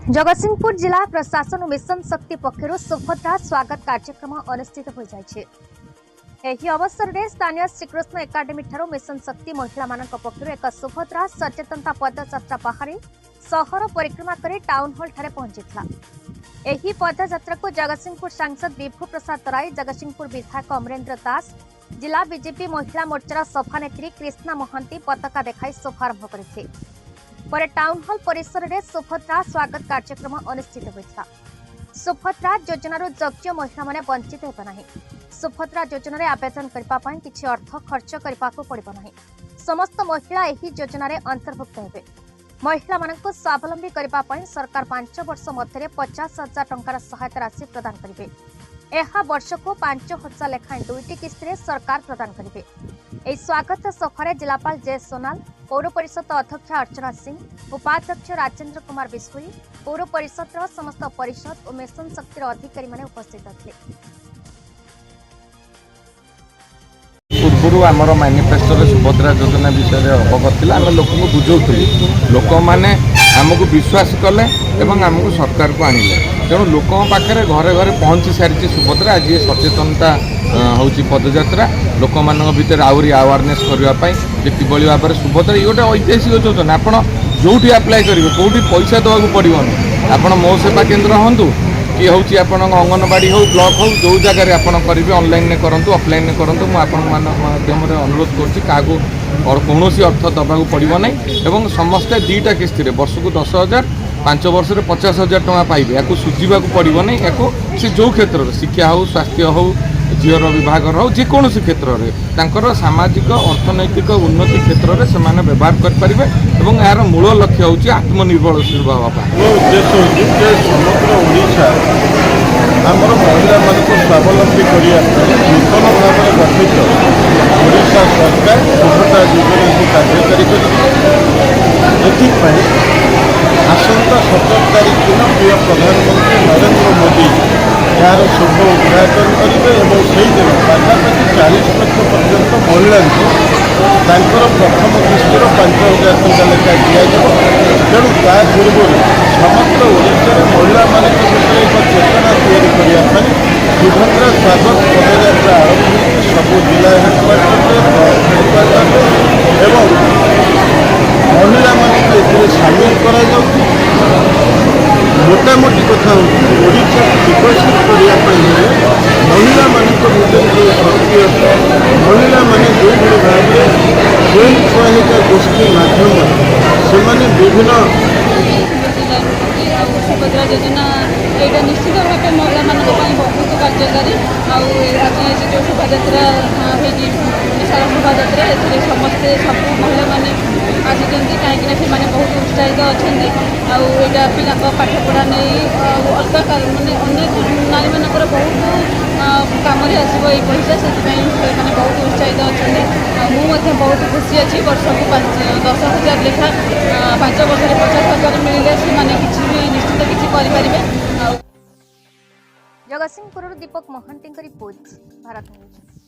जगतसिंहपुर जिला प्रशासन और मिशन शक्ति पक्षर सुभद्रा स्वागत कार्यक्रम अनुष्ठित हो जाए। अवसर में स्थानीय श्रीकृष्ण एकाडेमी ठारू मिशन शक्ति महिला मानक पक्षर एक सुभद्रा सचेतनता पदयात्रा बाहरी सहर परिक्रमा कर टाउन हॉल ठारे पहुंचीला। एही पदयात्रा को जगतसिंहपुर सांसद विभू प्रसाद तराई, जगतसिंहपुर विधायक अमरेन्द्र दास, जिला बीजेपी महिला मोर्चार सभानेत्री कृष्णा महांती पताका देखाई शुभारंभ करते। पर टाउन हॉल परिसर में सुभद्रा स्वागत कार्यक्रम अनुष्ठित होता। सुभद्रा योजनार योग्य महिला माने वंचित हेबे नाही। सुभद्रा योजन आवेदन करने किसी अर्थ खर्च करने को पड़ो नहीं। समस्त महिला एही योजन अंतर्भुक्त हेबे। महिला मानक स्वावलंबी करने सरकार 5 वर्ष मध्य 50,000 टंकार सहायता राशि प्रदान करेंगे। यह वर्ष को 5,000 लेखाएं 2टी किस्ती सरकार प्रदान करेंगे। यह स्वागत सभारे जिलापाल जय सोनाल, पौर परिषद अध्यक्ष अर्चना सिंह, उपाध्यक्ष राजेन्द्र कुमार बिश्नोई, पौर परिषद समस्त परिषद और मिशन शक्तिर अधिकारी माने उपस्थित थे। पूर्व आमर मैनिफेस्टो सुभद्रा योजना विषय अवगत थी। आम लोक बुझाऊँ लोक मैंने आमको विश्वास कले एवं आमको सरकार को आणिले। तेणु लोक पाखे घरे घरे पहुँची सारी सुभद्रा। आज ये सचेतनता हूँ पदयात्रा लोक मान भर आहरी आवेरनेस करने कि भाव में सुभद्रा ये गोटे ऐतिहासिक योजना। आप जो आप्लाय करेंगे कौटी पैसा देवाक पड़ो। आप मो सेवा केन्द्र हूँ कि हूँ आप अंगनवाड़ी हो ब्लॉक हो जो जगह आप करेंगे ऑनलाइन करूँ ऑफलाइन करूँ माध्यम अनुरोध करूँ और कौन अर्थ दबाक पड़ो ना। एवं समस्ते 2टा किस्ती वर्ष को 10,000 5 वर्ष 50,000 टका पाइबे। या सुझा पड़ो ना। या सी जो क्षेत्र शिक्षा हो स्वास्थ्य हो झीर विभाग हो जेकोसी क्षेत्र में सामाजिक अर्थनैतिक उन्नति क्षेत्र में से व्यवहार करेंगे। यार मूल लक्ष्य हूँ आत्मनिर्भरशील हाँवा उद्देश्य हूँ समग्र ओडिशा आमर महिला मान स्वावलंबी करने नूतन भाव में गठित ओडिशा सरकार सुभद्रा योजना को कार्यकारी कर आसंता 17 तारीख दिन प्रिय प्रधानमंत्री नरेंद्र मोदी यार शुभ उद्घाटन करेंगे और से दिन पाखापाखि 40 लाख पर्यंत महिला प्रथम किस्तिर 5,000 टका लेखा दिज्व। तेणु ता पूर्व समग्र ओडिशा महिला मान एक चेतना या सुभद्रा स्वागत पदयात्रा आरंभ हो सबू जिला हेडक्वार्टर एवं महिला मान सामिल करा मोटामोटी कथा ओडिशा विकसित करने महिला मान शक्ति महिला मान जो भाव में स्वयं सहायता गोष्ठी माध्यम से विभिन्न सुभद्रा योजना यहाँ निश्चित भाव महिला मान बहुत कार्यकारी। आज जो शोभायात्रा विशाल शोभायात्रा समस्ते सब महिला मैंने आसुँच कहीं बहुत उत्साहित अच्छा आईटा पिला पाठपढ़ा नहीं अलग मानने अनेक नारी मान बहुत कम आसो ये पैसा से बहुत उत्साहित अच्छा। मुझे बहुत खुशी अच्छी वर्ष को 10,000 लेखा 5 वर्ष 50,000 मिले से किसी निश्चित किसी करें। जगतसिंहपुर दीपक महांती रिपोर्ट, भारत न्यूज।